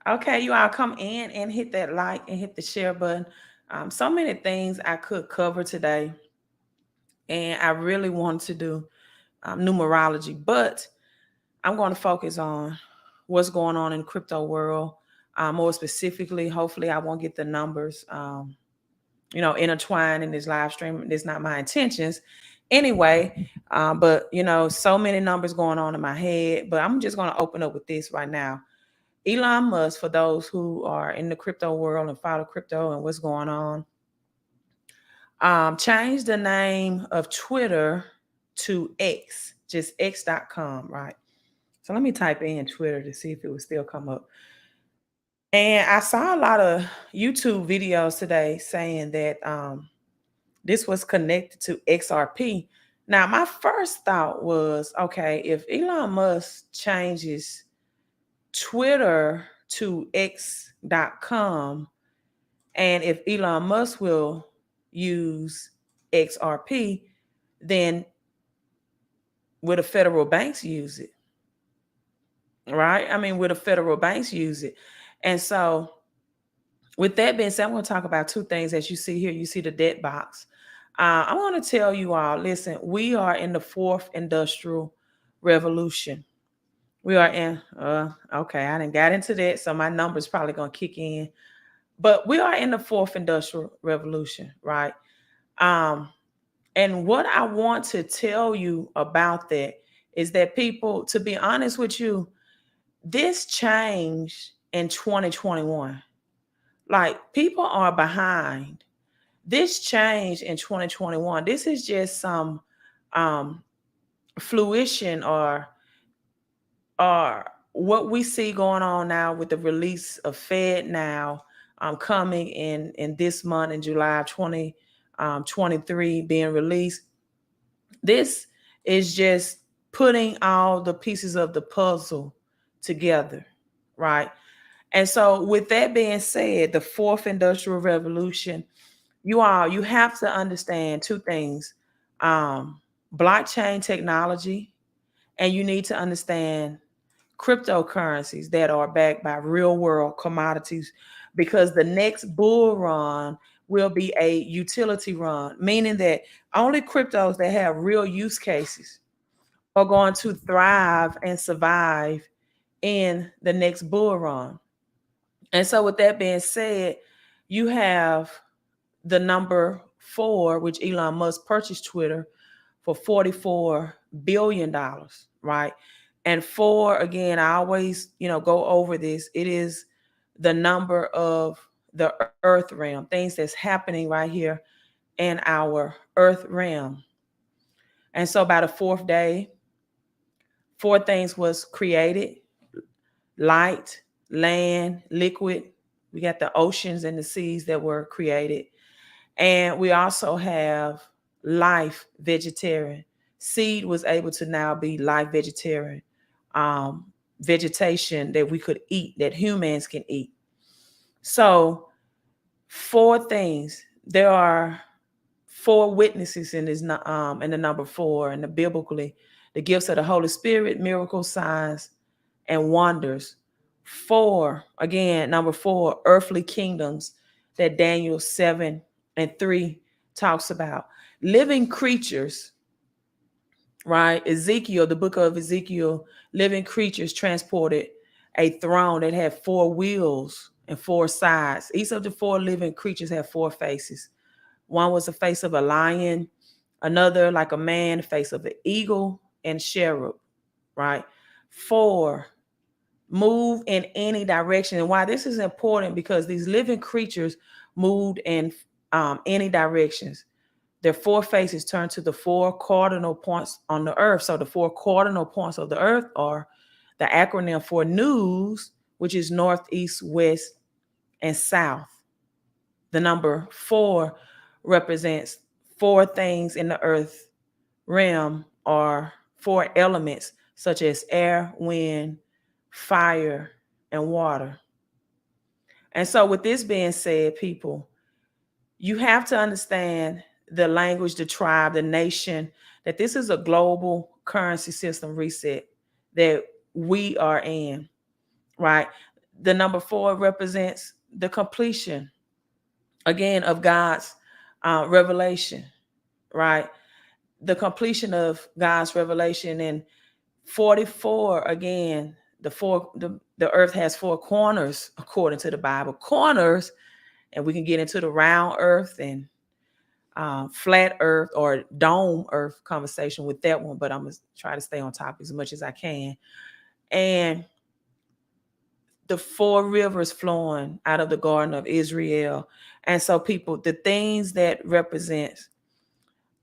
Okay, you all come in and hit that like and hit the share button. So many things I could cover today, and I really want to do numerology, but I'm going to focus on what's going on in the crypto world. More specifically, hopefully, I won't get the numbers, intertwined in this live stream. It's not my intentions anyway. But so many numbers going on in my head. But I'm just going to open up with this right now. Elon Musk, for those who are in the crypto world and follow crypto and what's going on, changed the name of Twitter to X, just x.com, right? So let me type in Twitter to see if it will still come up. And I saw a lot of YouTube videos today saying that this was connected to XRP. Now, my first thought was, okay, if Elon Musk changes Twitter to x.com, and if Elon Musk will use XRP, then will the federal banks use it? Right? I mean, will the federal banks use it? And so, with that being said, I'm going to talk about two things. As you see here, you see the debt box. I want to tell you all, listen, we are in the fourth industrial revolution. We are in, okay, I didn't got into that, so my number's probably going to kick in. But we are in the fourth industrial revolution, right? And what I want to tell you about that is that people, to be honest with you, this changed in 2021. Like, people are behind. This change in 2021. This is just some fruition or what we see going on now with the release of FedNow coming in this month in July of 2023 being released. This is just putting all the pieces of the puzzle together, right? And so with that being said, the fourth industrial revolution, you have to understand two things. Blockchain technology, and you need to understand cryptocurrencies that are backed by real world commodities, because the next bull run will be a utility run, meaning that only cryptos that have real use cases are going to thrive and survive in the next bull run. And so with that being said, you have the number 4, which Elon Musk purchased Twitter for $44 billion, right? And 4, again, I always, go over this. It is the number of the earth realm, things that's happening right here in our earth realm. And so by the 4th day, 4 things was created: light, land, liquid. We got the oceans and the seas that were created. And we also have life, vegetarian. Seed was able to now be life, vegetarian. Vegetation that we could eat, that humans can eat. So 4 things. There are 4 witnesses in this, in the number 4, and the biblically, the gifts of the Holy Spirit, miracles, signs, and wonders. 4, again, number 4, earthly kingdoms that Daniel 7:3 talks about. Living creatures, right? Ezekiel, the book of Ezekiel, living creatures transported a throne that had 4 wheels and 4 sides. Each of the 4 living creatures had 4 faces. One was the face of a lion, another like a man, the face of an eagle and cherub, right? 4, move in any direction. And why this is important, because these living creatures moved in any directions. Their 4 faces turn to the 4 cardinal points on the earth. So the 4 cardinal points of the earth are the acronym for news, which is north, east, west, and south. The number 4 represents 4 things in the earth realm, or 4 elements such as air, wind, fire, and water. And so with this being said, people, you have to understand the language, the tribe, the nation, that this is a global currency system reset that we are in, right? The number 4 represents the completion, again, of God's revelation, right? The completion of God's revelation. And 44, again, the earth has 4 corners according to the Bible. Corners, and we can get into the round earth and flat earth or dome earth conversation with that one, but I'm gonna try to stay on topic as much as I can. And the 4 rivers flowing out of the Garden of Israel. And so people, the things that represents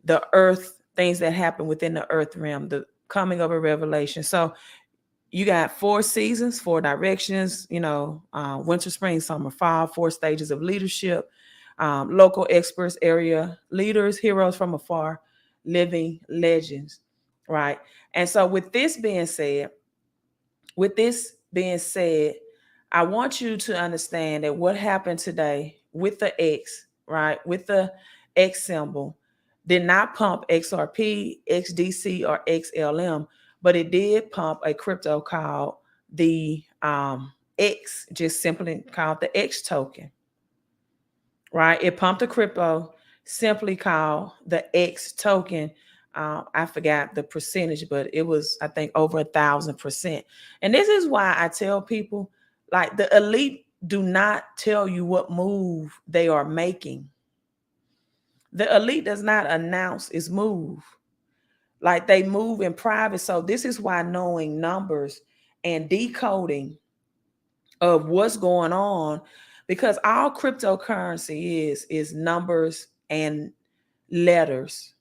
the earth, things that happen within the earth realm, the coming of a revelation. So you got 4 seasons, 4 directions, winter, spring, summer, fall, 4 stages of leadership, local experts, area leaders, heroes from afar, living legends, right? And so with this being said, I want you to understand that what happened today with the X, right, with the X symbol, did not pump XRP, XDC, or XLM, but it did pump a crypto called the X, just simply called the X token, right? It pumped a crypto simply called the X token. I forgot the percentage, but it was, I think, over 1,000%. And this is why I tell people, like, the elite do not tell you what move they are making. The elite does not announce its move. Like, they move in private. So this is why knowing numbers and decoding of what's going on, because all cryptocurrency is numbers and letters.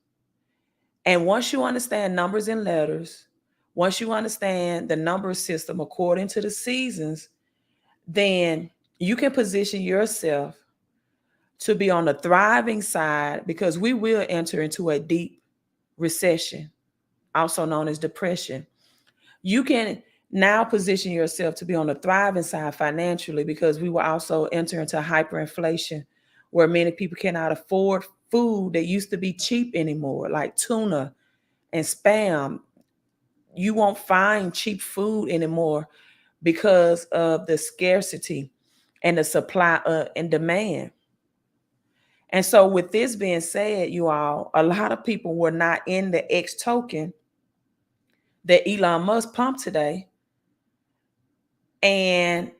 And once you understand numbers and letters, once you understand the number system according to the seasons, then you can position yourself to be on the thriving side, because we will enter into a deep recession, also known as depression. You can now position yourself to be on the thriving side financially, because we will also enter into hyperinflation, where many people cannot afford food that used to be cheap anymore, like tuna and spam. You won't find cheap food anymore because of the scarcity and the supply and demand. And so with this being said, you all, a lot of people were not in the X token that Elon Musk pumped today. And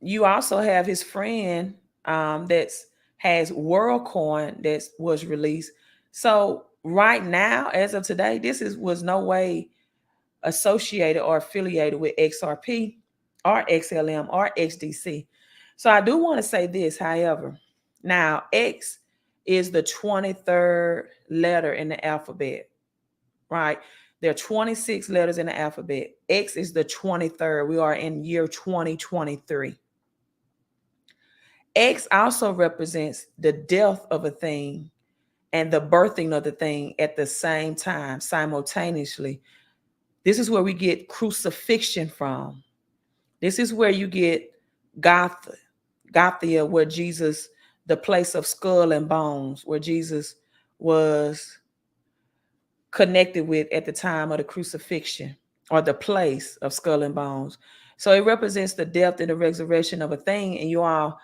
you also have his friend that's has WorldCoin that was released. So right now, as of today, was no way associated or affiliated with XRP or XLM or XDC. So I do want to say this, however. Now, X is the 23rd letter in the alphabet, right? There are 26 letters in the alphabet. X is the 23rd. We are in year 2023. X also represents the death of a thing and the birthing of the thing at the same time, simultaneously. This is where we get crucifixion from. This is where you get Gothia, where Jesus, the place of skull and bones, where Jesus was connected with at the time of the crucifixion, or the place of skull and bones. So it represents the death and the resurrection of a thing. And you all,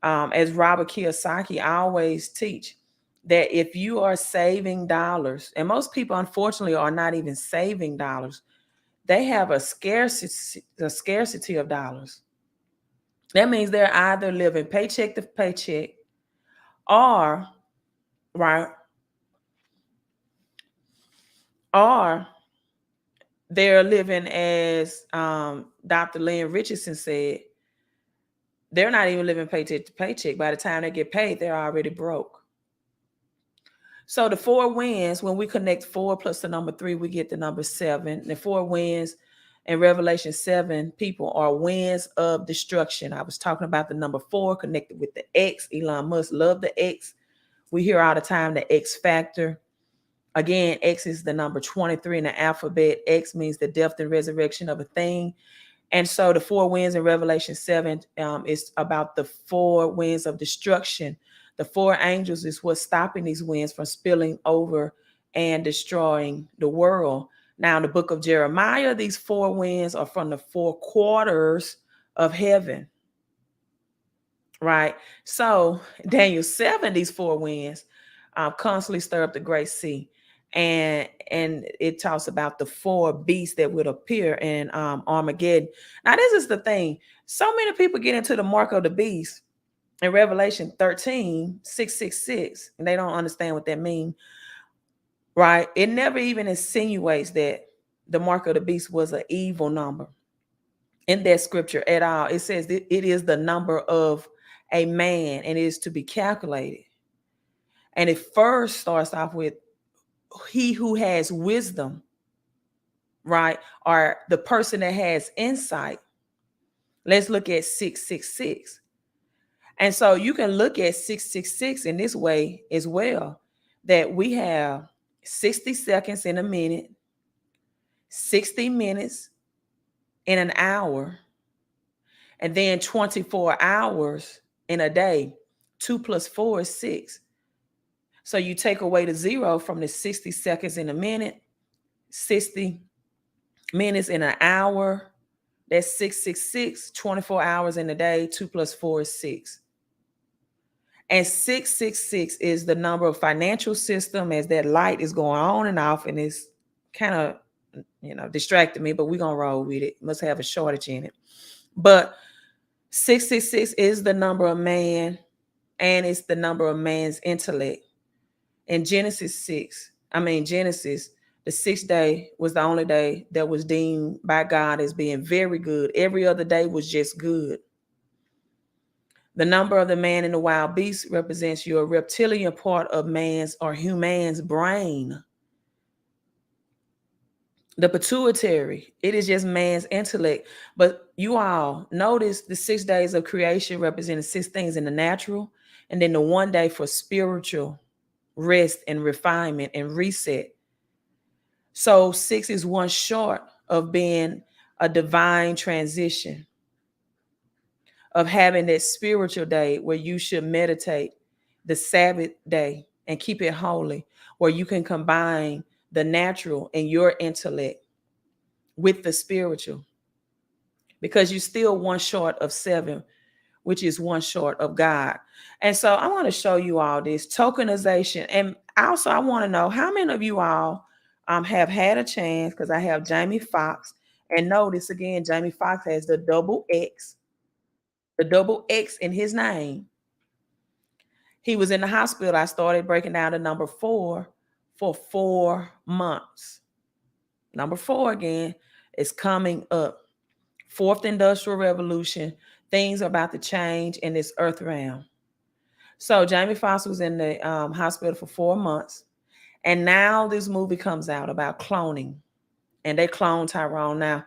as Robert Kiyosaki, I always teach that if you are saving dollars, and most people unfortunately are not even saving dollars, they have a scarcity of dollars. That means they're either living paycheck to paycheck, or right, or they're living, as Dr. Lynn Richardson said, they're not even living paycheck to paycheck. By the time they get paid, they're already broke. So the 4 winds, when we connect 4 plus the number 3, we get the number 7. The 4 winds in Revelation 7, people, are winds of destruction. I was talking about the number 4 connected with the X. Elon Musk loved the X. We hear all the time the X factor. Again, X is the number 23 in the alphabet. X means the death and resurrection of a thing. And so the 4 winds in Revelation 7 is about the 4 winds of destruction. The 4 angels is what's stopping these winds from spilling over and destroying the world. Now, in the book of Jeremiah, these 4 winds are from the 4 quarters of heaven, right? So Daniel 7, these four winds constantly stir up the great sea. And it talks about the four beasts that would appear in Armageddon. Now, this is the thing. So many people get into the mark of the beast in Revelation 13:666, and they don't understand what that means, right? It never even insinuates that the mark of the beast was an evil number in that scripture at all. It says that it is the number of a man and it is to be calculated. And it first starts off with he who has wisdom, right? Or the person that has insight. Let's look at 666. And so you can look at 666 in this way as well, that we have 60 seconds in a minute, 60 minutes in an hour, and then 24 hours in a day. 2 plus 4 is 6. So you take away the 0 from the 60 seconds in a minute, 60 minutes in an hour. That's 666, 24 hours in a day. 2 plus 4 is 6. And 666 is the number of financial system, as that light is going on and off, and it's kind of, distracting me, but we're going to roll with it. Must have a shortage in it. But 666 is the number of man, and it's the number of man's intellect. In Genesis, the sixth day was the only day that was deemed by God as being very good. Every other day was just good. The number of the man in the wild beast represents your reptilian part of man's or human's brain. The pituitary, it is just man's intellect. But you all notice the 6 days of creation represented 6 things in the natural, and then the one day for spiritual rest and refinement and reset. So 6 is one short of being a divine transition, of having that spiritual day where you should meditate, the Sabbath day, and keep it holy, where you can combine the natural and your intellect with the spiritual, because you're still one short of 7, which is one short of God. And so I want to show you all this tokenization. And also I want to know how many of you all have had a chance, because I have JAMIEFOXX. And notice again, JAMIEFOXX has the double X in his name. He was in the hospital. I started breaking down the number 4 for 4 months. Number 4 again is coming up. 4th industrial revolution. Things are about to change in this earth realm. So JAMIEFOXX was in the hospital for 4 months. And now this movie comes out about cloning. And they clone Tyrone. Now,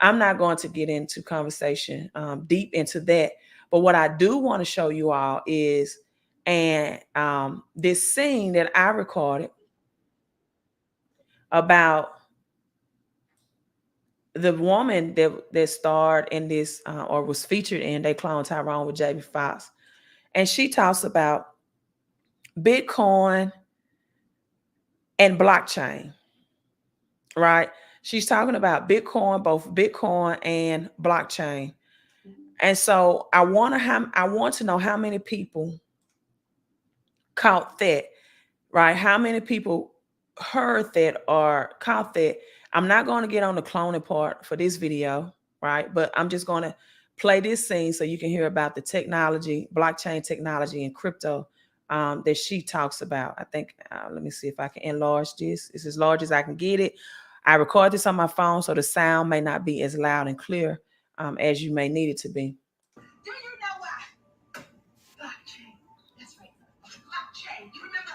I'm not going to get into conversation deep into that. But what I do want to show you all is this scene that I recorded about the woman that starred in this or was featured in They Clone Tyrone with JAMIEFOXX. And she talks about Bitcoin and blockchain, right? She's talking about Bitcoin, both Bitcoin and blockchain. And so I want to know how many people caught that, right? How many people heard that or caught that? I'm not going to get on the cloning part for this video, right? But I'm just going to play this scene so you can hear about the technology, blockchain technology and crypto that she talks about. I think, let me see if I can enlarge this. It's as large as I can get it. I record this on my phone, so the sound may not be as loud and clear as you may need it to be. Do you know why? Blockchain. That's right. Blockchain. You remember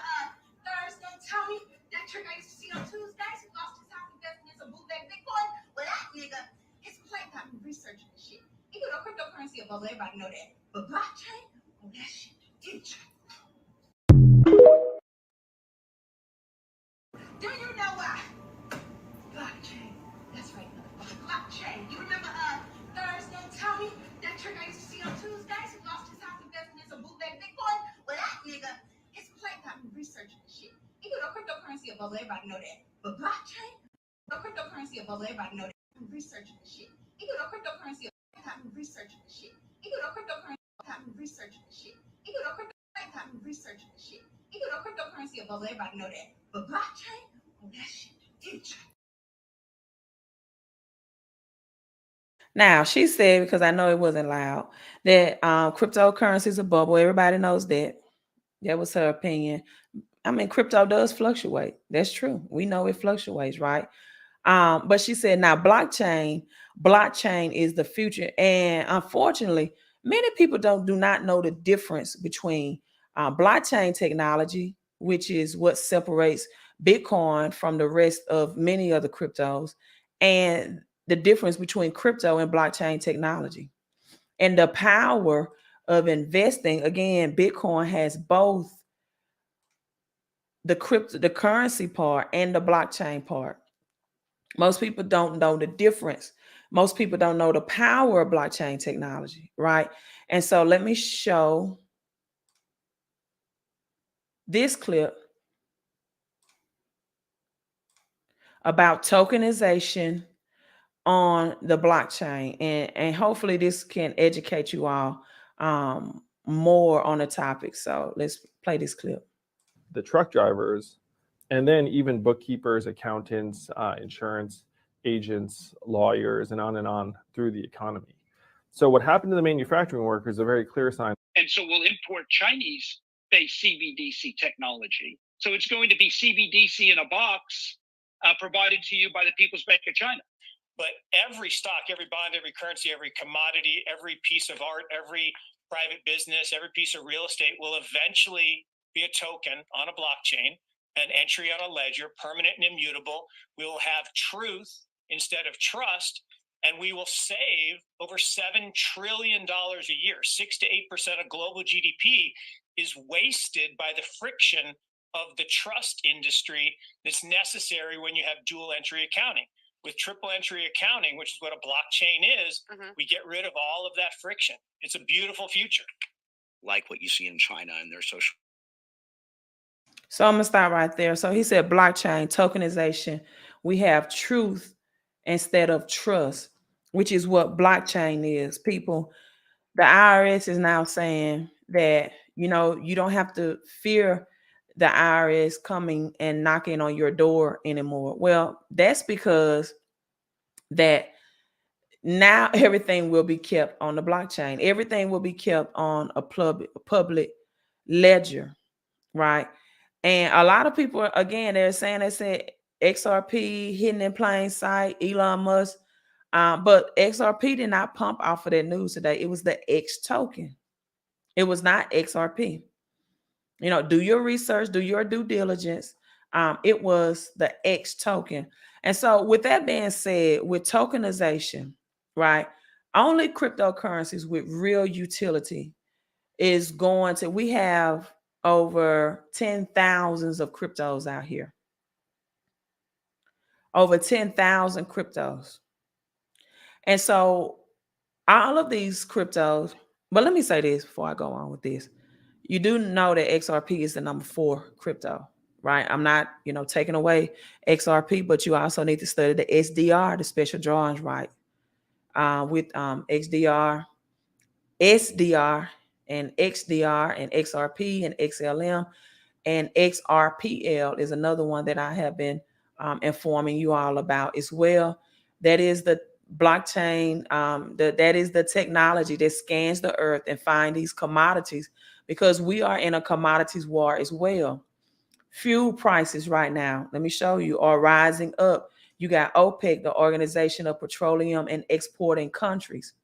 Thursday, Tony? That trick I used to see on Tuesdays who lost his house investing in some bootleg Bitcoin? Well, that nigga, his plate got me researching this shit. He knew the cryptocurrency above, everybody know that. But blockchain? Oh, that shit. Did you? Do you know why? Blockchain. That's right. Blockchain. You remember Thursday, Tony? That trick I used to see on Tuesdays who lost his house investing in some bootleg Bitcoin? Well, that nigga, his plate got me researching this shit. He knew the cryptocurrency above, everybody know that. But blockchain? The cryptocurrency above, everybody know that. Researching this shit. He knew the cryptocurrency above, got me researching take over. Everybody know that. But blockchain, oh, that shit the future. Now, she said, because I know it wasn't loud, that cryptocurrency is a bubble. Everybody knows that. That was her opinion. I mean, crypto does fluctuate. That's true. We know it fluctuates, right? But she said, now blockchain is the future. And unfortunately, many people do not know the difference between blockchain technology, which is what separates Bitcoin from the rest of many other cryptos, and the difference between crypto and blockchain technology. And the power of investing, again, Bitcoin has both the currency part and the blockchain part. Most people don't know the difference. Most people don't know the power of blockchain technology, right? And so let me show this clip about tokenization on the blockchain. And hopefully this can educate you all more on the topic. So let's play this clip. The truck drivers, and then even bookkeepers, accountants, insurance agents, lawyers, and on through the economy. So what happened to the manufacturing workers is a very clear sign. And so we'll import Chinese-based CBDC technology. So it's going to be CBDC in a box provided to you by the People's Bank of China. But every stock, every bond, every currency, every commodity, every piece of art, every private business, every piece of real estate will eventually be a token on a blockchain, an entry on a ledger, permanent and immutable. We will have truth instead of trust, and we will save over $7 trillion a year. 6 to 8% of global GDP is wasted by the friction of the trust industry that's necessary when you have dual entry accounting. With triple entry accounting, which is what a blockchain is, we get rid of all of that friction. It's a beautiful future. Like what you see in China and their social. So I'm going to stop right there. So he said blockchain, tokenization. We have truth instead of trust, which is what blockchain is. People, the IRS is now saying that, you don't have to fear the IRS coming and knocking on your door anymore. Well, that's because that now everything will be kept on the blockchain. Everything will be kept on a public ledger, right? And a lot of people, again, they said XRP hidden in plain sight, Elon Musk. But XRP did not pump off of that news today. It was the X token. It was not XRP. Do your research, do your due diligence. It was the X token. And so with that being said, with tokenization, right, only cryptocurrencies with real utility is going to, we have over 10,000s of cryptos out here. Over 10,000 cryptos. And so all of these cryptos, but let me say this before I go on with this. You do know that XRP is the number 4 crypto, right? I'm not, taking away XRP, but you also need to study the SDR, the special drawings right, with XDR, SDR, and XDR, and XRP, and XLM, and XRPL is another one that I have been informing you all about as well. That is the blockchain. That is the technology that scans the earth and find these commodities, because we are in a commodities war as well. Fuel prices right now, let me show you, are rising up. You got OPEC, the Organization of Petroleum and Exporting Countries,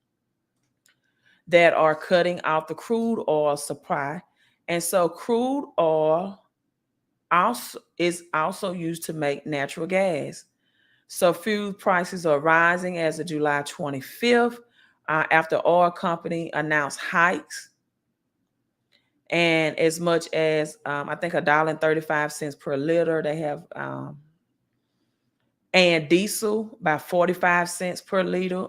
that are cutting out the crude oil supply. And so crude oil is also used to make natural gas. So fuel prices are rising as of July 25th, after oil company announced hikes, and as much as I think $1.35 per liter. They have and diesel by 45 cents per liter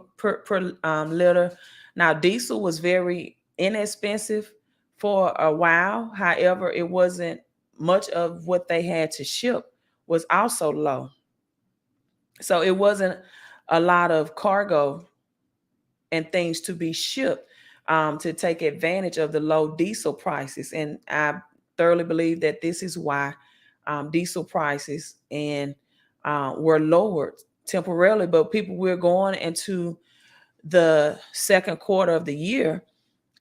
liter. Now diesel was very inexpensive for a while. However, it wasn't much of what they had to ship was also low. So it wasn't a lot of cargo and things to be shipped to take advantage of the low diesel prices. And I thoroughly believe that this is why diesel prices and were lowered temporarily, but people, we're going into the second quarter of the year,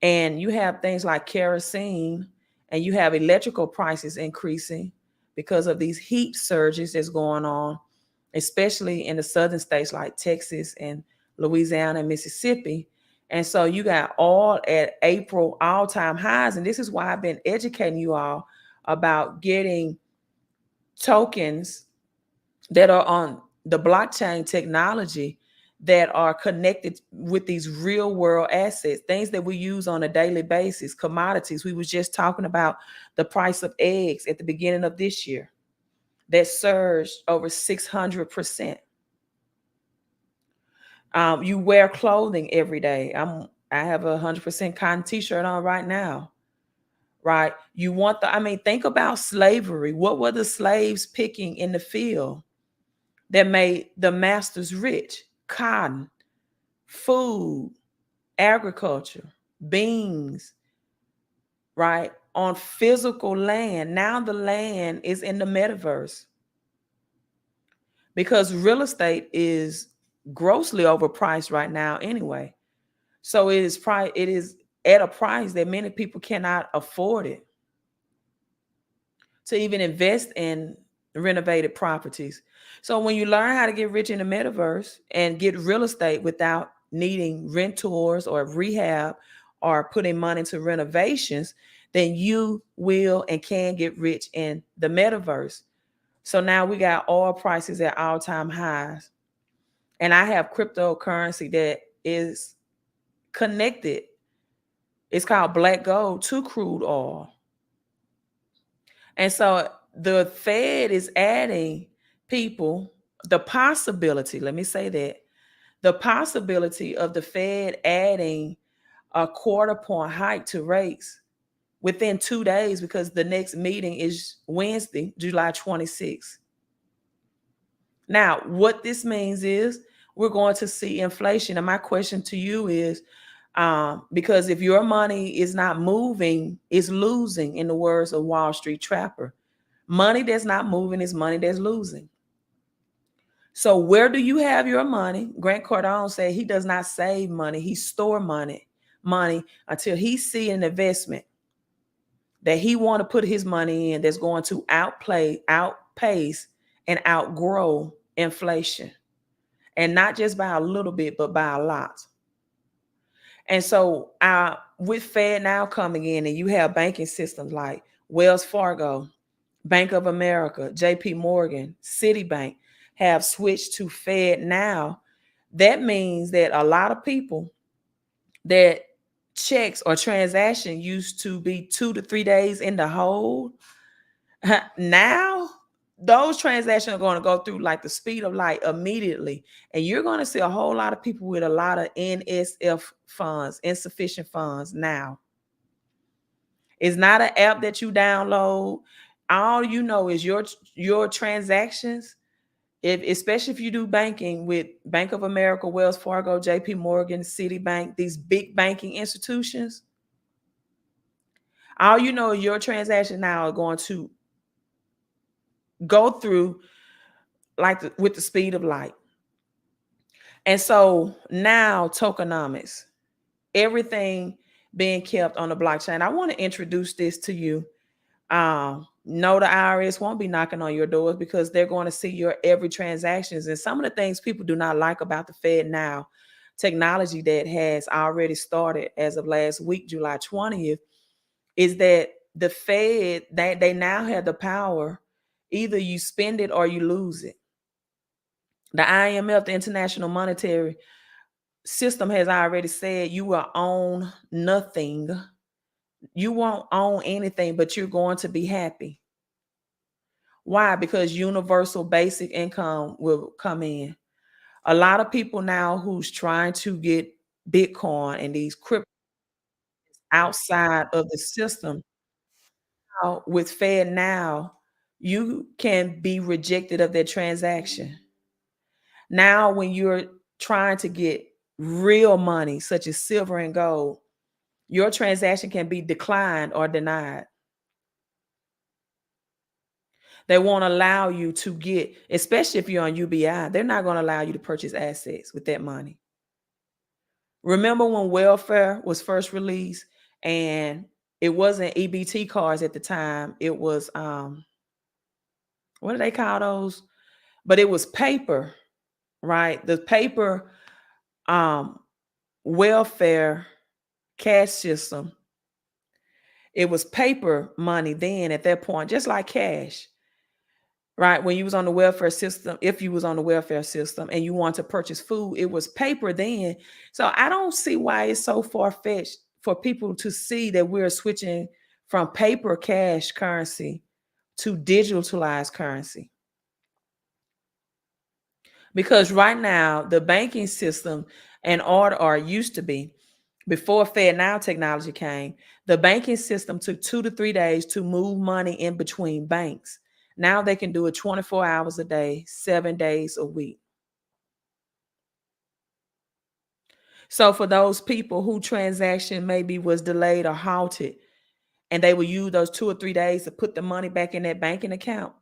and you have things like kerosene and you have electrical prices increasing because of these heat surges that's going on, especially in the southern states like Texas and Louisiana and Mississippi. And so you got all at April all-time highs. And this is why I've been educating you all about getting tokens that are on the blockchain technology that are connected with these real world assets, things that we use on a daily basis, commodities. We was just talking about the price of eggs at the beginning of this year that surged over 600%. You wear clothing every day. I have a 100% cotton t-shirt on right now, right? You want think about slavery. What were the slaves picking in the field that made the masters rich? Cotton, food, agriculture, beans, right? On physical land. Now the land is in the metaverse because real estate is grossly overpriced right now anyway. So it is at a price that many people cannot afford it to even invest in renovated properties. So when you learn how to get rich in the metaverse and get real estate without needing renters or rehab or putting money into renovations, then you will and can get rich in the metaverse. So now we got oil prices at all-time highs. And I have cryptocurrency that is connected. It's called black gold to crude oil. And so the Fed is adding people the possibility, let me say that, the possibility of the Fed adding a quarter point hike to rates within 2 days, because the next meeting is Wednesday, July 26th. Now, what this means is we're going to see inflation. And my question to you is, because if your money is not moving, it's losing, in the words of Wall Street Trapper. Money that's not moving is money that's losing. So where do you have your money? Grant Cardone said he does not save money. He store money until he see an investment that he want to put his money in that's going to outpace, and outgrow inflation. And not just by a little bit, but by a lot. And so with FedNow coming in, and you have banking systems like Wells Fargo, Bank of America, JP Morgan, Citibank have switched to FedNow. That means that a lot of people that checks or transaction used to be 2 to 3 days in the hold, now those transactions are going to go through like the speed of light immediately. And you're going to see a whole lot of people with a lot of NSF funds, insufficient funds now. It's not an app that you download. All you know is your transactions. Especially if you do banking with Bank of America, Wells Fargo, JP Morgan, Citibank, these big banking institutions, all you know is your transaction now are going to go through with the speed of light. And so now tokenomics, everything being kept on the blockchain. I want to introduce this to you. No, the IRS won't be knocking on your doors because they're going to see your every transactions. And some of the things people do not like about the FedNow technology that has already started as of last week, July 20th, is that the Fed, they now have the power. Either you spend it or you lose it. The IMF, the International Monetary System, has already said you will own nothing. You won't own anything, but you're going to be happy. Why? Because universal basic income will come in. A lot of people now who's trying to get Bitcoin and these crypto outside of the system, with FedNow, you can be rejected of their transaction. Now, when you're trying to get real money, such as silver and gold, your transaction can be declined or denied. They won't allow you to get, especially if you're on UBI, they're not going to allow you to purchase assets with that money. Remember when welfare was first released and it wasn't EBT cards at the time. It was, what do they call those? But it was paper, right? The paper welfare cash system. It was paper money then at that point, just like cash. Right? When you was on the welfare system, if you was on the welfare system and you want to purchase food, it was paper then. So I don't see why it's so far-fetched for people to see that we're switching from paper cash currency to digitalized currency. Because right now, the banking system and order, or used to be, before FedNow technology came, the banking system took 2 to 3 days to move money in between banks. Now they can do it 24 hours a day, 7 days a week. So for those people who transaction maybe was delayed or halted, and they will use those 2 or 3 days to put the money back in that banking account,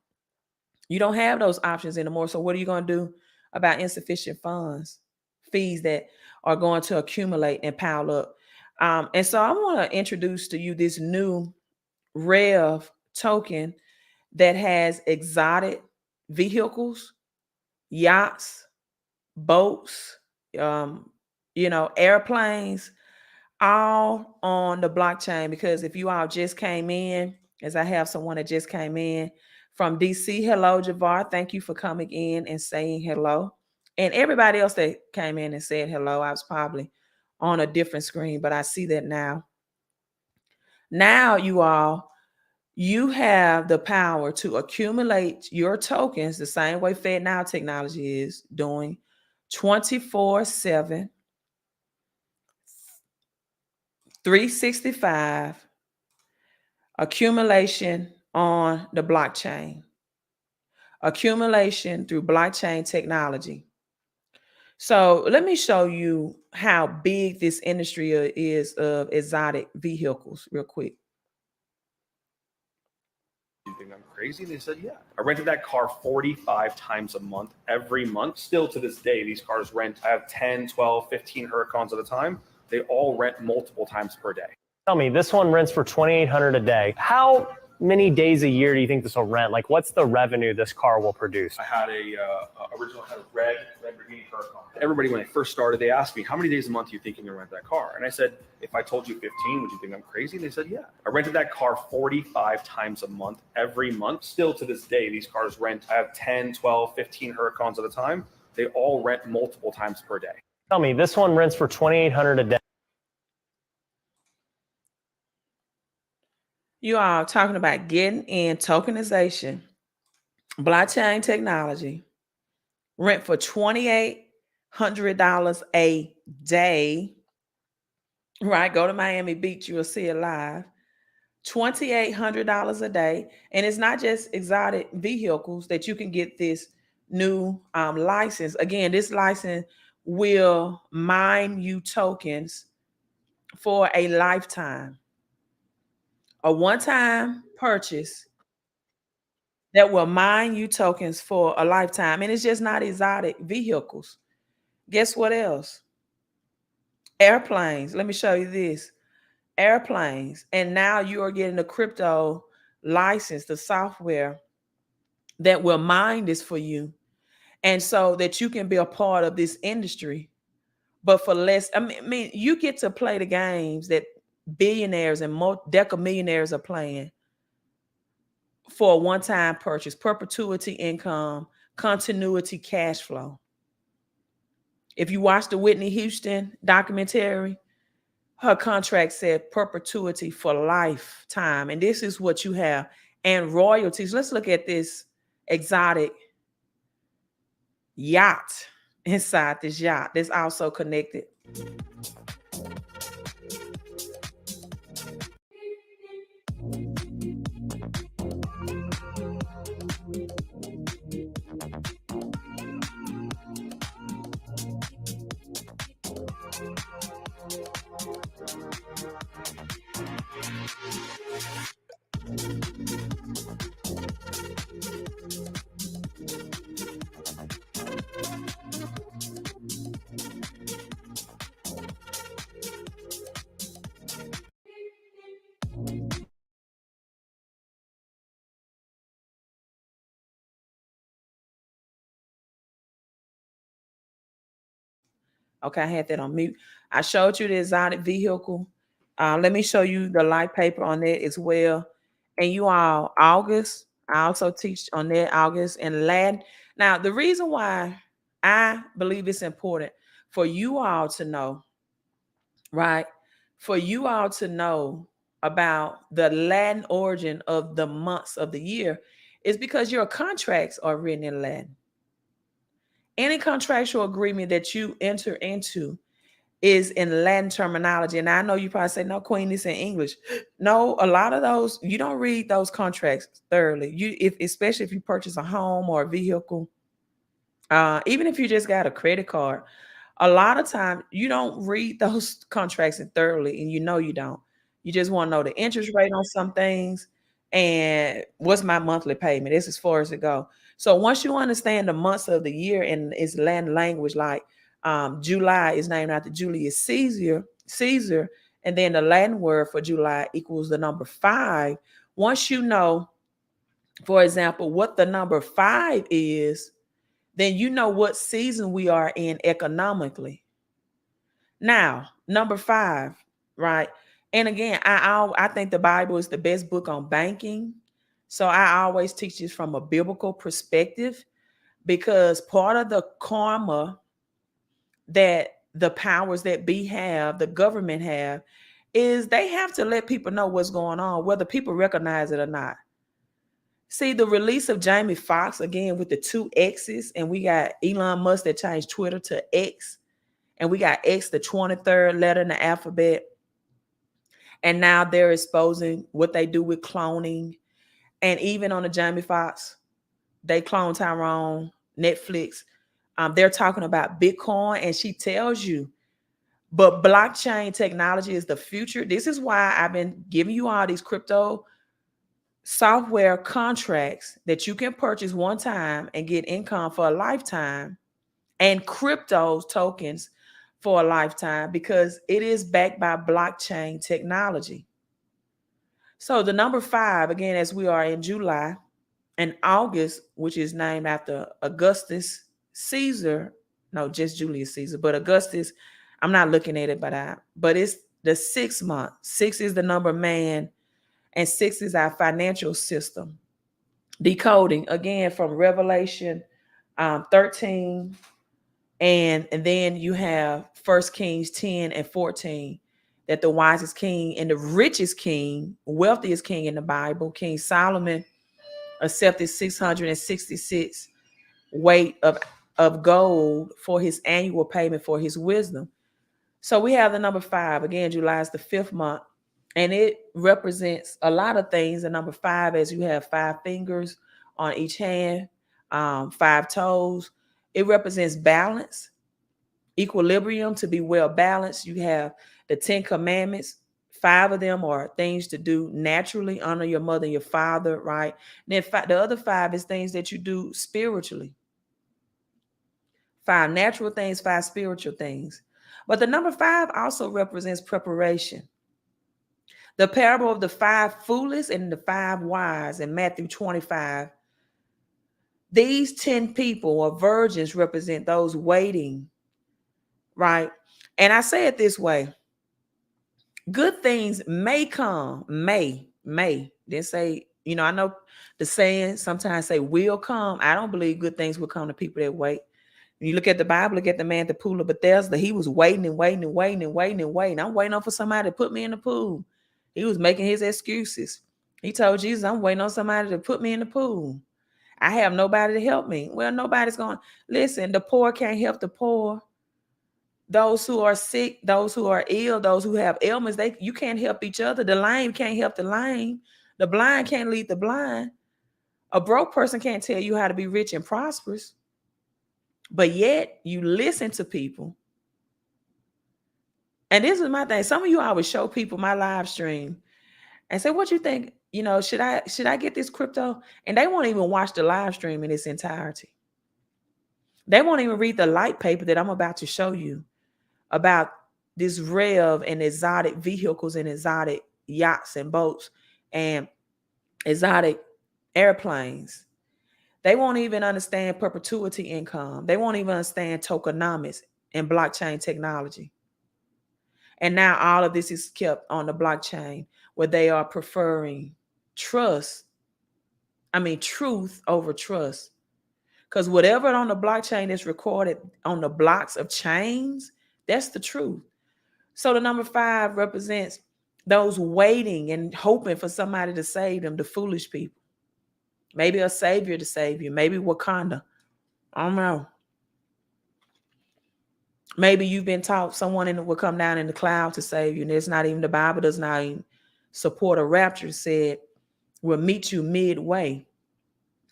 you don't have those options anymore. So what are you going to do about insufficient funds, fees that are going to accumulate and pile up? And so I want to introduce to you this new REV token that has exotic vehicles, yachts, boats, airplanes, all on the blockchain. Because if you all just came in, as I have someone that just came in from DC, hello, Javar. Thank you for coming in and saying hello. And everybody else that came in and said hello, I was probably on a different screen, but I see that now. Now you have the power to accumulate your tokens the same way FedNow technology is doing, 24/7, 365 accumulation on the blockchain, accumulation through blockchain technology. So let me show you how big this industry is of exotic vehicles real quick. You think I'm crazy? They said, yeah. I rented that car 45 times a month, every month. Still to this day, these cars rent. I have 10, 12, 15 Huracans at a time. They all rent multiple times per day. Tell me, this one rents for $2,800 a day. How many days a year do you think this will rent? Like, what's the revenue this car will produce? I had original kind of red Lamborghini Huracan. Everybody, when I first started, they asked me, how many days a month do you think you can rent that car? And I said, if I told you 15, would you think I'm crazy? And they said, yeah. I rented that car 45 times a month, every month. Still to this day, these cars rent. I have 10, 12, 15 Huracans at a time. They all rent multiple times per day. Tell me, this one rents for $2,800 a day. You are talking about getting in tokenization, blockchain technology, rent for $2,800 a day, right? Go to Miami Beach, you will see it live. $2,800 a day. And it's not just exotic vehicles that you can get this new license. Again, this license will mine you tokens for a lifetime. A one-time purchase that will mine you tokens for a lifetime. And it's just not exotic vehicles. Guess what else? Airplanes. Let me show you this. Airplanes. And now you are getting a crypto license, the software that will mine this for you. And so that you can be a part of this industry, but for less. I mean, you get to play the games that billionaires and decamillionaires are playing for a one-time purchase, perpetuity income, continuity cash flow. If you watch the Whitney Houston documentary, her contract said perpetuity for lifetime. And this is what you have. And royalties. Let's look at this exotic yacht inside this yacht that's also connected. Okay, I had that on mute. I showed you the exotic vehicle. Let me show you the light paper on that as well. And you all, August, I also teach on that, August and Latin. Now, the reason why I believe it's important for you all to know, right? For you all to know about the Latin origin of the months of the year is because your contracts are written in Latin. Any contractual agreement that you enter into is in Latin terminology. And I know you probably say, no, Queen, it's in English. No, a lot of those, you don't read those contracts thoroughly. Especially if you purchase a home or a vehicle, even if you just got a credit card, a lot of time you don't read those contracts thoroughly, and you don't. You just want to know the interest rate on some things and what's my monthly payment. This is as far as it go. So once you understand the months of the year and its Latin language, like July is named after Julius Caesar, and then the Latin word for July equals the number 5. Once you know, for example, what the number 5 is, then you know what season we are in economically. Now, number 5, right? And again, I think the Bible is the best book on banking. So I always teach this from a biblical perspective, because part of the karma that the powers that be have, the government have, is they have to let people know what's going on, whether people recognize it or not. See, the release of JAMIEFOXX, again, with the 2 X's, and we got Elon Musk that changed Twitter to X, and we got X, the 23rd letter in the alphabet. And now they're exposing what they do with cloning. And even on the JAMIEFOXX, they clone Tyrone, Netflix. They're talking about Bitcoin, and she tells you, but blockchain technology is the future. This is why I've been giving you all these crypto software contracts that you can purchase one time and get income for a lifetime, and crypto tokens for a lifetime, because it is backed by blockchain technology. So the number 5, again, as we are in July, and August, which is named after Augustus Caesar, no, just Julius Caesar, but Augustus, I'm not looking at it, but it's the 6th month. 6 is the number man, and 6 is our financial system. Decoding, again, from Revelation 13, and then you have 1 Kings 10 and 14, that the wisest king and the richest king, wealthiest king in the Bible, King Solomon, accepted 666 weight of gold for his annual payment for his wisdom. So we have the number 5. Again, July is the 5th month, and it represents a lot of things. The number 5, as you have 5 fingers on each hand, 5 toes. It represents balance, equilibrium, to be well balanced. You have the 10 commandments. 5 of them are things to do naturally, honor your mother and your father, right? Then the other 5 is things that you do spiritually. 5 natural things, 5 spiritual things. But the number 5 also represents preparation. The parable of the 5 foolish and the 5 wise in Matthew 25. These 10 people or virgins represent those waiting, right? And I say it this way: good things may come, may. Then say, I know the saying sometimes say will come. I don't believe good things will come to people that wait. When you look at the Bible, look at the man at the pool of Bethesda. He was waiting and waiting and waiting and waiting and waiting. I'm waiting on for somebody to put me in the pool. He was making his excuses. He told Jesus, I'm waiting on somebody to put me in the pool. I have nobody to help me. Well, nobody's going. Listen, the poor can't help the poor. Those who are sick, those who are ill, those who have ailments, you can't help each other. The lame can't help the lame. The blind can't lead the blind. A broke person can't tell you how to be rich and prosperous. But yet you listen to people. And this is my thing. Some of you always show people my live stream and say, what you think? you know, should I get this crypto? And they won't even watch the live stream in its entirety. They won't even read the light paper that I'm about to show you about this REV and exotic vehicles and exotic yachts and boats and exotic airplanes. They won't even understand perpetuity income. They won't even understand tokenomics and blockchain technology. And now all of this is kept on the blockchain where they are preferring truth over trust. Because whatever on the blockchain is recorded on the blocks of chains, that's the truth. So the number 5 represents those waiting and hoping for somebody to save them, the foolish people. Maybe a savior to save you. Maybe Wakanda. I don't know. Maybe you've been taught someone will come down in the cloud to save you. And it's not even, the Bible does not even support a rapture. It said, we'll meet you midway.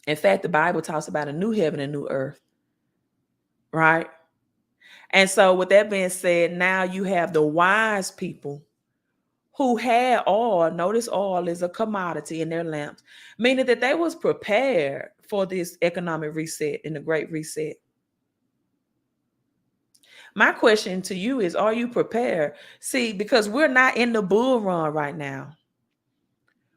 In fact, the Bible talks about a new heaven and new earth. Right? And so with that being said, now you have the wise people who had oil. Notice oil is a commodity in their lamps, meaning that they was prepared for this economic reset and the Great Reset. My question to you is, are you prepared? See, because we're not in the bull run right now.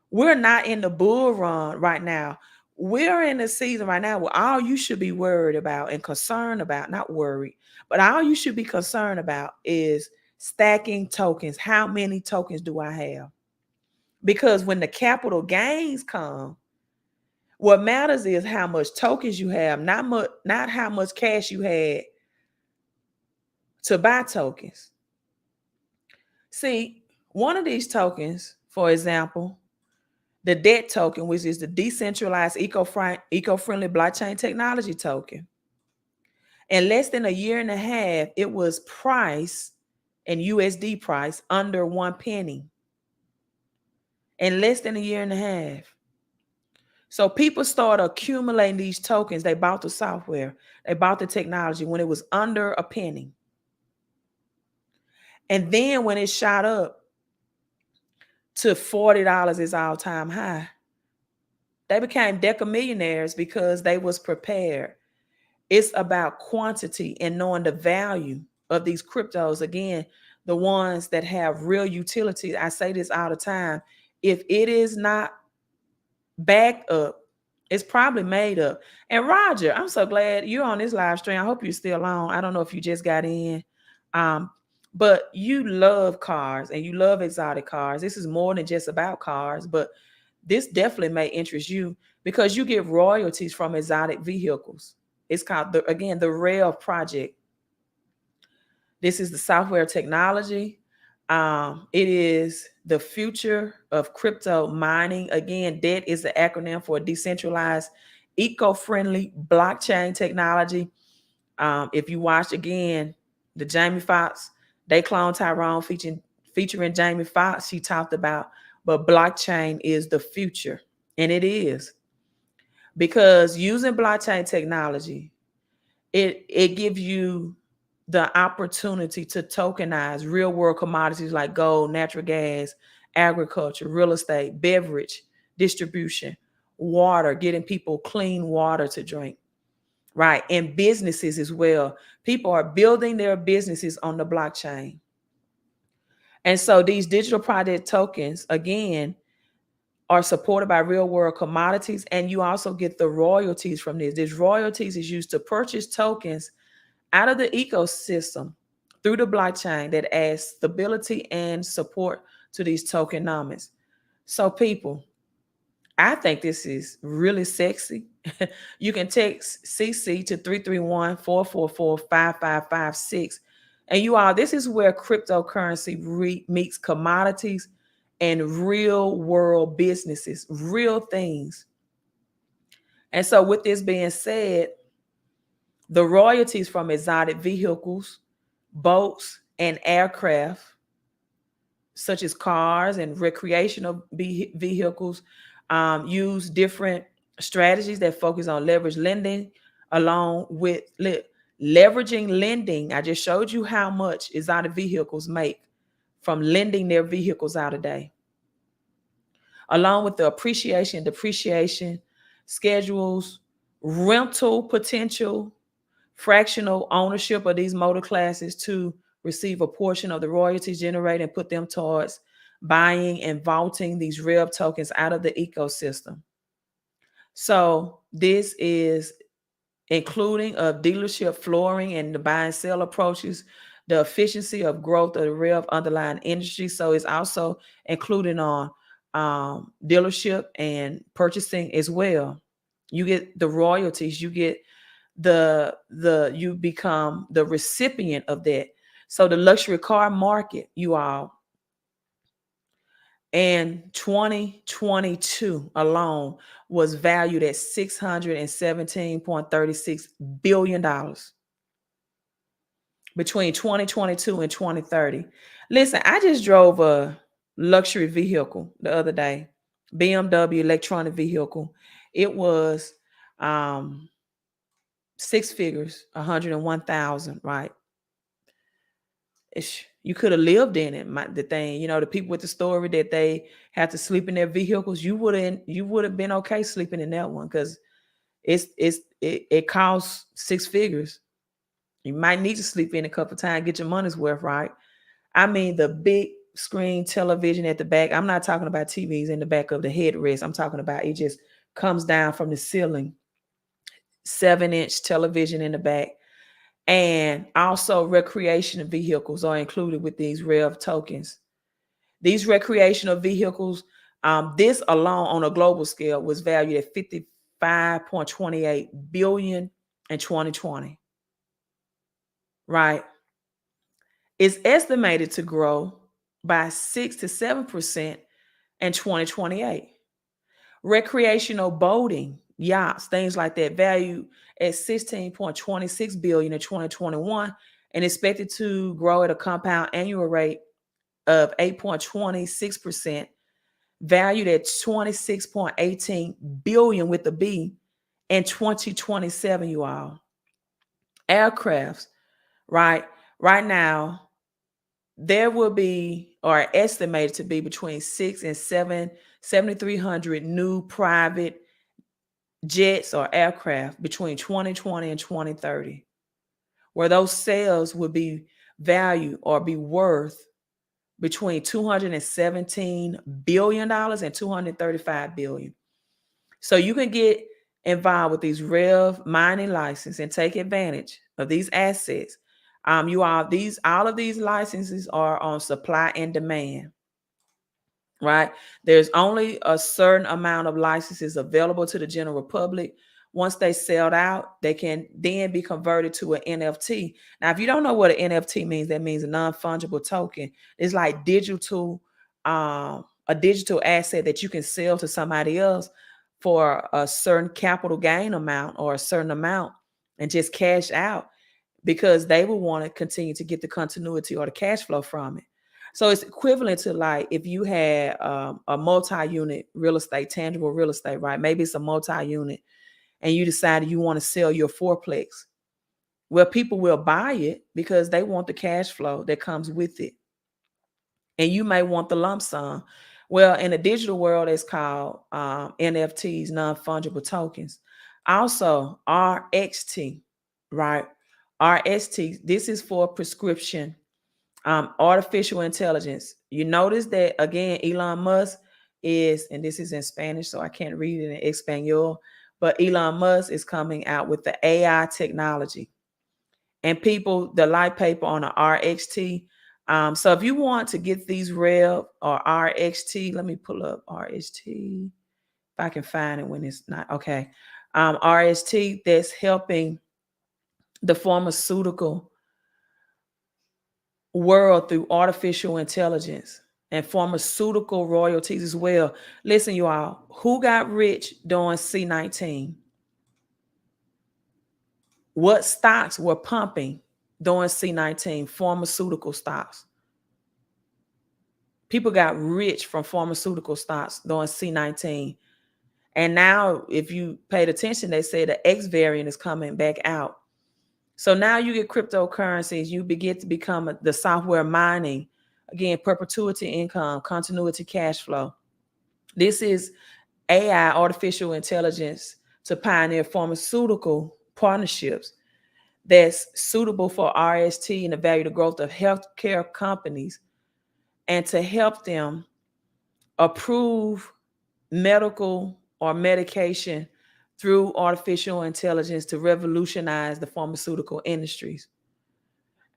We're not in the bull run right now. We're in a season right now where all you should be worried about and concerned about, not worried, but all you should be concerned about is stacking tokens. How many tokens do I have? Because when the capital gains come, what matters is how much tokens you have, not how much cash you had to buy tokens. See, one of these tokens, for example, the DET token, which is the decentralized eco-friendly blockchain technology token. In less than a year and a half, it was priced in USD price under 1 penny. In less than a year and a half. So people started accumulating these tokens. They bought the software. They bought the technology when it was under a penny. And then when it shot up to $40 is all-time high, they became decamillionaires because they was prepared. It's about quantity and knowing the value of these cryptos. Again, the ones that have real utility. I say this all the time. If it is not backed up, it's probably made up. And Roger, I'm so glad you're on this live stream. I hope you're still on. I don't know if you just got in. But you love cars and you love exotic cars. This is more than just about cars, but this definitely may interest you because you get royalties from exotic vehicles. It's called, the REV project. This is the software technology. It is the future of crypto mining. Again, DET is the acronym for decentralized, eco-friendly blockchain technology. If you watch again, the JAMIEFOXX, they clone Tyrone featuring JAMIEFOXX, she talked about, but blockchain is the future. And it is. Because using blockchain technology, it gives you the opportunity to tokenize real world commodities like gold, natural gas, agriculture, real estate, beverage, distribution, water, getting people clean water to drink, right? And businesses as well. People are building their businesses on the blockchain. And so these digital project tokens, again, are supported by real world commodities. And you also get the royalties from this. These royalties is used to purchase tokens out of the ecosystem through the blockchain that adds stability and support to these tokenomics. So people, I think this is really sexy. You can text CC to 331-444-5556. And you all, this is where cryptocurrency meets commodities and real world businesses, real things. And so with this being said, the royalties from exotic vehicles, boats, and aircraft, such as cars and recreational vehicles, use different strategies that focus on leverage lending, along with leveraging lending. I just showed you how much exotic vehicles make from lending their vehicles out a day. along with the appreciation, depreciation schedules, rental potential, fractional ownership of these motor classes to receive a portion of the royalties generated and put them towards buying and vaulting these REV tokens out of the ecosystem. So this is including of dealership flooring and the buy and sell approaches, the efficiency of growth of the REV underlying industry. So it's also included on dealership and purchasing as well. You get the royalties, you get you become the recipient of that. So the luxury car market, you all, in 2022 alone was valued at $617.36 billion between 2022 and 2030. Listen, I just drove a luxury vehicle the other day, BMW electronic vehicle. It was six figures, 101,000, right? You could have lived in it. The thing, the people with the story that they have to sleep in their vehicles, you would have been okay sleeping in that one because it costs six figures. You might need to sleep in a couple of times, get your money's worth, right? I mean, the big screen television at the back. I'm not talking about TVs in the back of the headrest. I'm talking about it just comes down from the ceiling. 7-inch television in the back. And also recreational vehicles are included with these REV tokens. These recreational vehicles, this alone on a global scale was valued at $55.28 billion in 2020. Right? It's estimated to grow by 6 to 7% in 2028. Recreational boating, yachts, things like that, valued at $16.26 billion in 2021 and expected to grow at a compound annual rate of 8.26%, valued at $26.18 billion with a B in 2027, you all. Aircrafts, right? Right now, there will be, or estimated to be, between 6 and 7,300 new private jets or aircraft between 2020 and 2030, where those sales would be valued or be worth between $217 billion and $235 billion. So you can get involved with these REV mining license and take advantage of these assets. All of these licenses are on supply and demand, right? There's only a certain amount of licenses available to the general public. Once they sell out, they can then be converted to an NFT. Now, if you don't know what an NFT means, that means a non-fungible token. It's like a digital asset that you can sell to somebody else for a certain capital gain amount or a certain amount and just cash out, because they will want to continue to get the continuity or the cash flow from it. So it's equivalent to like if you had a multi-unit real estate, tangible real estate, right? Maybe it's a multi-unit and you decided you want to sell your fourplex. Well, people will buy it because they want the cash flow that comes with it. And you may want the lump sum. Well, in the digital world, it's called NFTs, non-fungible tokens. Also, RXT, right? RST, this is for prescription, artificial intelligence. You notice that, again, Elon Musk is, and this is in Spanish, so I can't read it in Espanol, but Elon Musk is coming out with the AI technology. And people, the light paper on the RXT. So if you want to get these REV or RXT, let me pull up RXT, if I can find it when it's not, okay. RXT, that's helping the pharmaceutical world through artificial intelligence and pharmaceutical royalties as well. Listen, you all, who got rich during C19? What stocks were pumping during C19? Pharmaceutical stocks. People got rich from pharmaceutical stocks during C19. And now, if you paid attention, they say the X variant is coming back out. So now you get cryptocurrencies, you begin to become the software mining, again, perpetuity income, continuity cash flow. This is AI, artificial intelligence, to pioneer pharmaceutical partnerships that's suitable for RST and evaluate the growth of healthcare companies, and to help them approve medical or medication through artificial intelligence to revolutionize the pharmaceutical industries.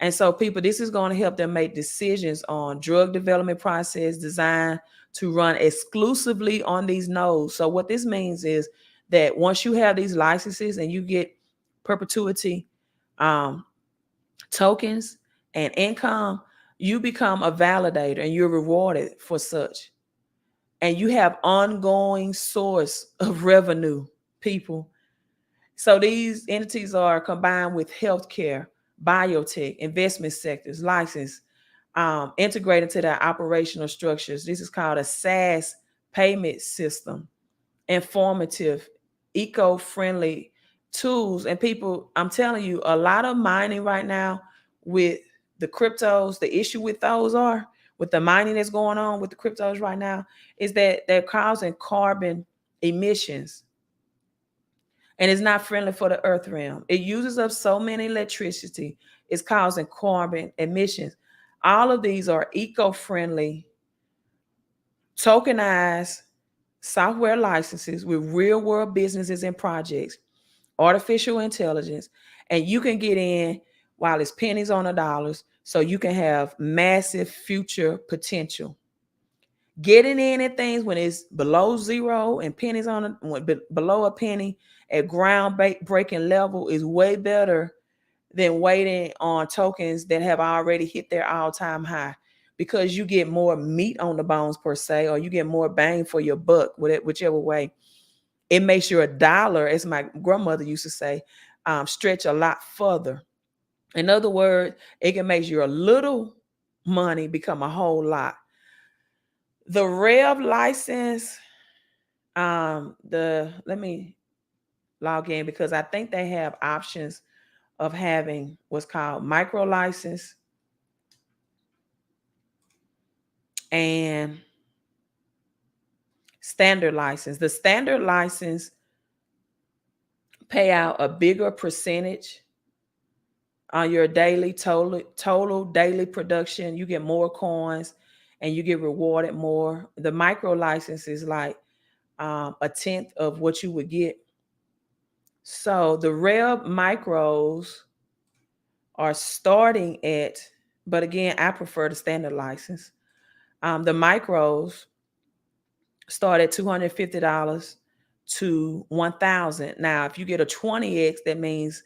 And so people, this is going to help them make decisions on drug development process designed to run exclusively on these nodes. So what this means is that once you have these licenses and you get perpetuity tokens and income, you become a validator and you're rewarded for such. And you have ongoing source of revenue, people. So these entities are combined with healthcare, biotech, investment sectors, license, integrated to their operational structures. This is called a SaaS payment system, informative, eco-friendly tools. And people, I'm telling you, a lot of mining right now with the cryptos, the issue with those are, with the mining that's going on with the cryptos right now, is that they're causing carbon emissions. And it's not friendly for the earth realm. It uses up so many electricity. It's causing carbon emissions. All of these are eco-friendly, tokenized software licenses with real world businesses and projects, artificial intelligence, and you can get in while it's pennies on the dollars, so you can have massive future potential. Getting in at things when it's below zero and pennies on below a penny at ground breaking level is way better than waiting on tokens that have already hit their all-time high, because you get more meat on the bones per se, or you get more bang for your buck, whichever way. It makes your dollar, as my grandmother used to say, stretch a lot further. In other words, it can make your little money become a whole lot. The REV license, let me log in because I think they have options of having what's called micro license and standard license. The standard license pay out a bigger percentage on your daily total daily production. You get more coins and you get rewarded more. The micro license is like a tenth of what you would get. So the REV micros are starting at, but again, I prefer the standard license. The micros start at $250 to $1,000. Now, if you get a 20x, that means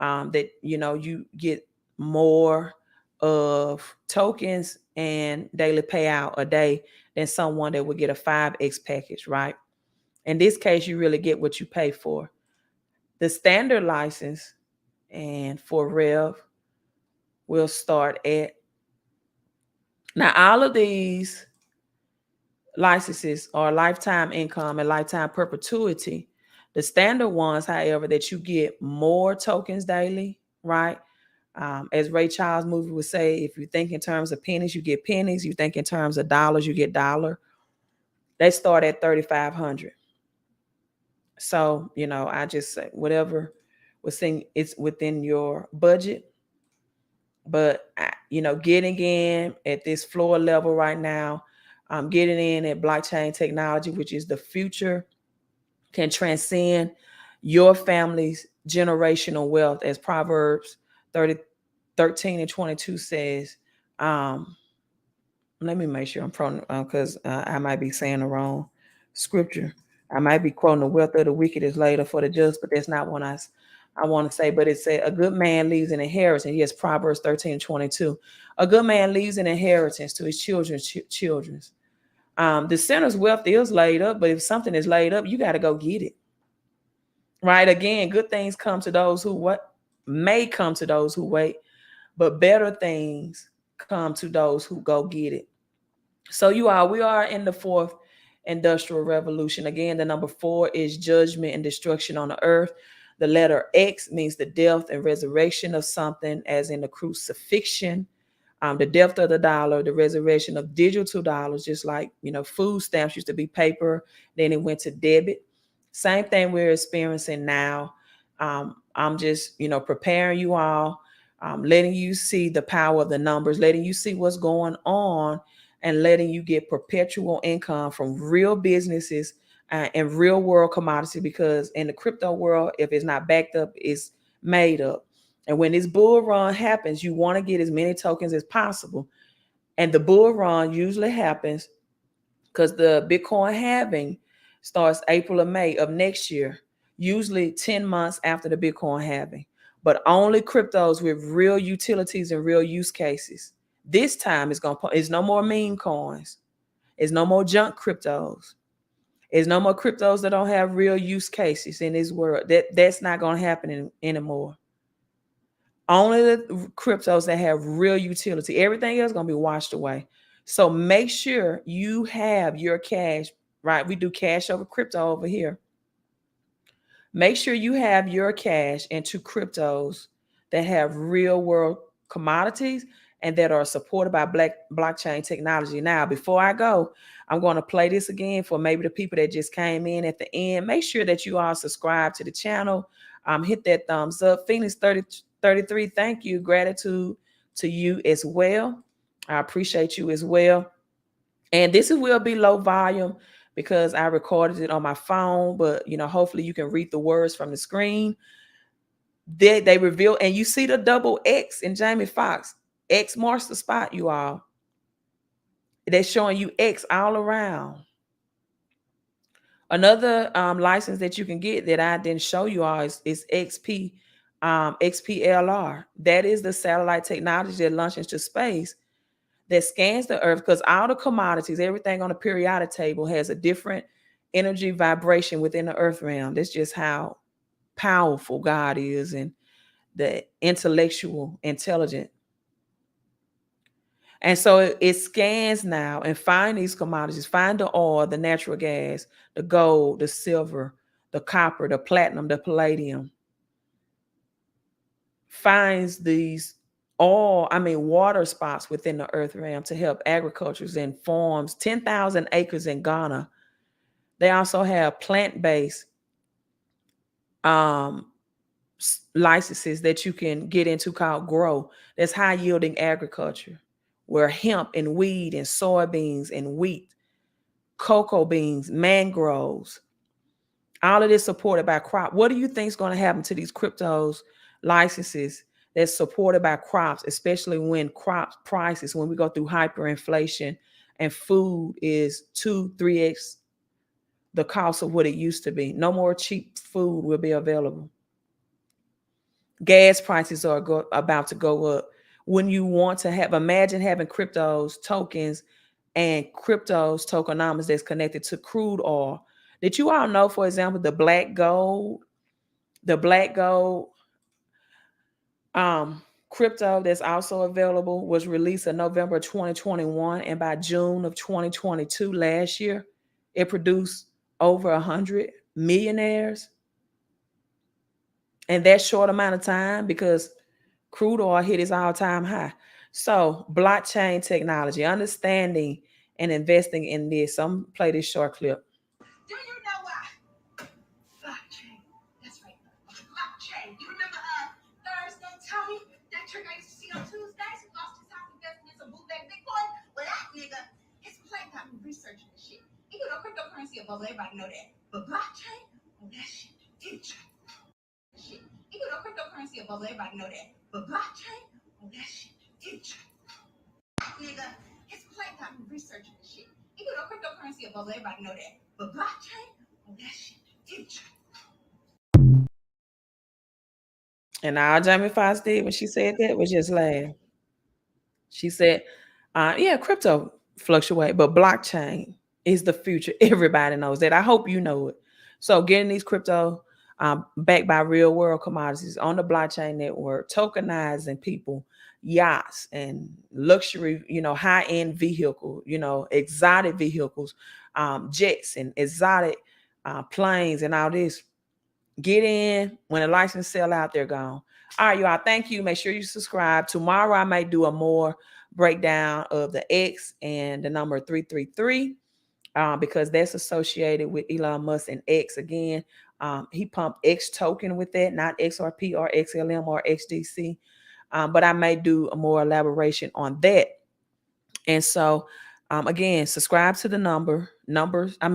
that you get more of tokens and daily payout a day than someone that would get a 5x package, right? In this case, you really get what you pay for. The standard license and for REV will start at, now all of these licenses are lifetime income and lifetime perpetuity. The standard ones, however, that you get more tokens daily, right? As Ray Charles movie would say, if you think in terms of pennies, you get pennies. You think in terms of dollars, you get dollar. They start at 3,500. So, I just say whatever was saying, it's within your budget. But, getting in at this floor level right now, getting in at blockchain technology, which is the future, can transcend your family's generational wealth, as Proverbs 13 and 22 says. Let me make sure I'm because I might be saying the wrong scripture. I might be quoting, the wealth of the wicked is laid up for the just, but that's not what I want to say. But it said, a good man leaves an inheritance. Yes, Proverbs 13 and 22. A good man leaves an inheritance to his children's children's. The sinner's wealth is laid up, but if something is laid up, you got to go get it. Right? Again, good things come to those who may come to those who wait, but better things come to those who go get it. So we are in the fourth industrial revolution. Again, the number 4 is judgment and destruction on the earth. The letter X means the death and resurrection of something, as in the crucifixion. the death of the dollar, the resurrection of digital dollars, just like, food stamps used to be paper, then it went to debit. Same thing we're experiencing now. I'm just, preparing you all, letting you see the power of the numbers, letting you see what's going on, and letting you get perpetual income from real businesses and real world commodity. Because in the crypto world, if it's not backed up, it's made up. And when this bull run happens, you want to get as many tokens as possible. And the bull run usually happens because the Bitcoin halving starts April or May of next year, usually 10 months after the Bitcoin halving. But only cryptos with real utilities and real use cases. This time it's no more meme coins. It's no more junk cryptos. It's no more cryptos that don't have real use cases in this world. That's not going to happen anymore. Only the cryptos that have real utility. Everything else is going to be washed away. So make sure you have your cash, right? We do cash over crypto over here. Make sure you have your cash into cryptos that have real world commodities and that are supported by blockchain technology. Now, before I go, I'm going to play this again for maybe the people that just came in at the end. Make sure that you all subscribe to the channel. Hit that thumbs up. Phoenix 33, thank you. Gratitude to you as well. I appreciate you as well. And this will be low volume because I recorded it on my phone, but hopefully you can read the words from the screen. They reveal, and you see the double X in JAMIEFOXX. X marks the spot, you all. They're showing you X all around. Another license that you can get that I didn't show you all is XPLR. That is the satellite technology that launches into space that scans the earth, because all the commodities, everything on the periodic table has a different energy vibration within the earth realm. That's just how powerful God is and the intellectual intelligence. And so it scans now and find these commodities, find the oil, the natural gas, the gold, the silver, the copper, the platinum, the palladium. Finds these water spots within the earth realm to help agricultures and farms. 10,000 acres in Ghana. They also have plant-based licenses that you can get into called Grow. That's high yielding agriculture, where hemp and weed and soybeans and wheat, cocoa beans, mangroves, all of this supported by crop. What do you think is going to happen to these cryptos licenses that's supported by crops, especially when crop prices, when we go through hyperinflation and food is 2-3x the cost of what it used to be? No more cheap food will be available. Gas prices are about to go up. When you want to imagine having cryptos, tokens, and cryptos, tokenomics that's connected to crude oil. Did you all know, for example, the black gold crypto that's also available was released in November 2021, and by June of 2022 last year, it produced over 100 millionaires in that short amount of time because crude oil hit its all-time high. So blockchain technology, understanding and investing in this. So I'm gonna play this short clip. Do you know why? Blockchain. That's right. Blockchain. You remember Thursday, Tony? That trick I used to see on Tuesdays who lost his house investing in some bootleg Bitcoin? Well, that nigga, his playtime researching the shit. He knew no cryptocurrency above, everybody know that. But blockchain, oh, that shit, future. Shit. He knew no cryptocurrency above, everybody know that. But blockchain, oh, that shit, future. That nigga, his playtime researching the shit. He knew no cryptocurrency above, everybody know that. But blockchain, oh, that shit, future. And all JAMIEFOXX did when she said that was just laugh. She said, yeah, crypto fluctuate, but blockchain is the future. Everybody knows that. I hope you know it. So getting these crypto backed by real world commodities on the blockchain network, tokenizing people, yachts and luxury, high-end vehicle, exotic vehicles, jets and exotic planes and all this. Get in. When the license sell out, they're gone. All right, y'all. Thank you. Make sure you subscribe. Tomorrow I might do a more breakdown of the X and the number 333, because that's associated with Elon Musk and X again. He pumped X token with that, not XRP or XLM or XDC. But I may do a more elaboration on that. And so, again, subscribe to the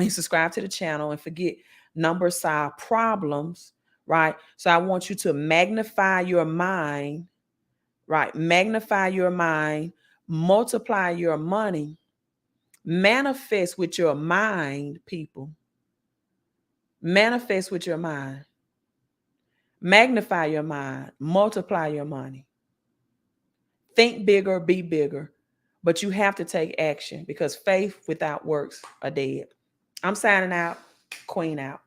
subscribe to the channel, and forget numbers solve problems, right? So I want you to magnify your mind, right? Magnify your mind, multiply your money, manifest with your mind, people. Manifest with your mind. Magnify your mind, multiply your money. Think bigger, be bigger. But you have to take action, because faith without works are dead. I'm signing out. Queen out.